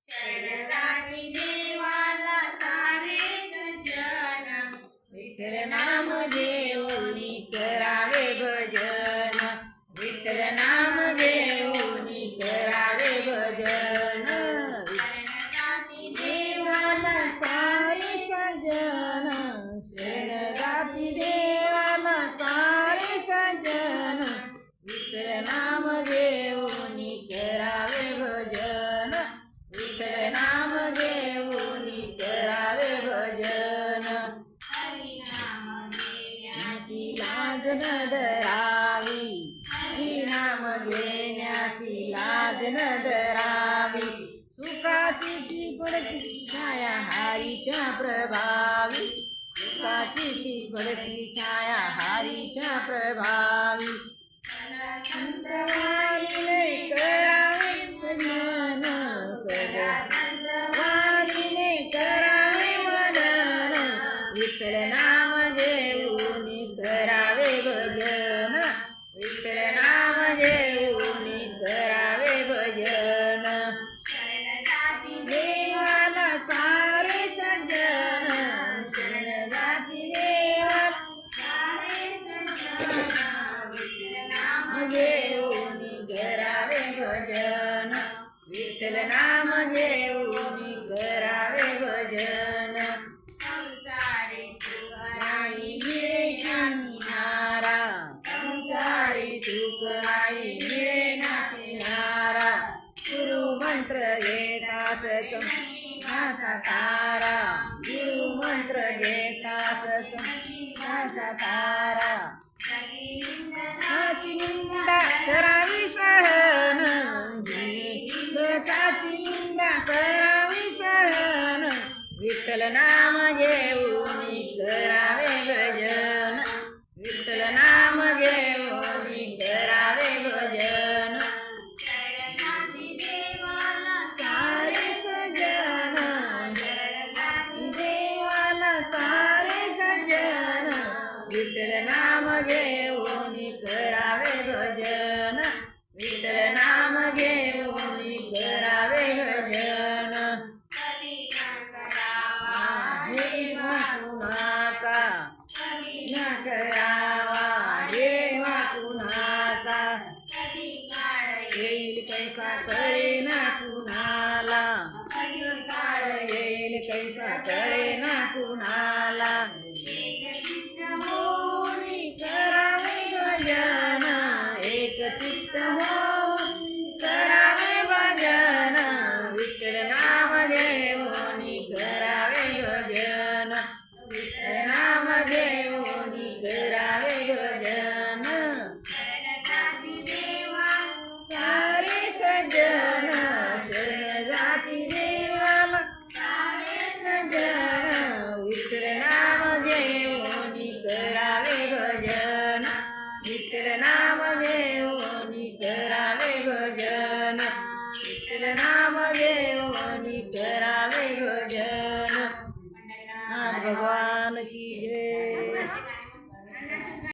शरणगाती देवाला सारे सज्जन, विठ्ठल नाम घेऊनी करावे भजन, विठ्ठल नाम घेऊनी करावे भजन. शरणगाती देवाला सारे सज्जन, शरणगाती देवाला सारे सज्जन, विठ्ठल नाम घेऊनी करावे भजन, विठ्ठल नाम घेऊनी करावे भजन. हरिनाम घेण्याची लाज न धरावी, हरिनाम घेण्याची लाज न धरावी, सुखाची ती पडती छाया हरीच्या प्रभावी, सुखाची ती पडती छाया हरीच्या प्रभावी. संत वारीने करावे भजन, सदा संत वारीने करावे भजन, विठ्ठल नाम घेऊनी करावे भजन, विठ्ठल नाम घेऊनी करावे भजन. शरणगाती देवाला सारे सज्जन, शरणगाती देवाला सारे सज्जन, घेऊनी करावे भजन, विठ्ठल नाम घेऊनी करावे भजन. संसारी सुख नाही मिळे किनारा, संसारी सुख नाही मिळे किनारा, गुरु मंत्र घेतास माझा तारा, गुरु मंत्र घेतास माझा तारा. दुःखाची निंदा करावी सहन, दुःखाची निंदा करावी सहन, विठ्ठल नाम घेऊनी करावे भजन, विठ्ठल नाम घेऊनी करावे भजन. शरणगाती देवाला सारे सज्जन, शरणगाती देवाला सारे सज्जन, विठ्ठल नाम घेऊनी करावे भजन, विठ्ठल नाम घेऊनी करावे भजन. कधी न करावा देवा कुणाचा, कधी न करावा देवा कुणाचा, कधी काळ येईल कैसा कळेना कुणाला, कधी काळ येईल कैसा कळेना कुणाला. एकचित्त होऊनी करावे भजन, एकचित्त होऊनी करावे भजन, विठ्ठल नाम घेऊनी करावे भजन, विठ्ठल नाम घेऊनी करावे भजन. शरणगाती देवाला सारे सज्जन, शरणगाती देवाला सारे सज्जन, विठ्ठल नाम घेऊनी करावे भजन, विठ्ठल नाम घेऊनी करावे भजन, विठ्ठल नाम घेऊनी करावे भजन. भगवान की जय.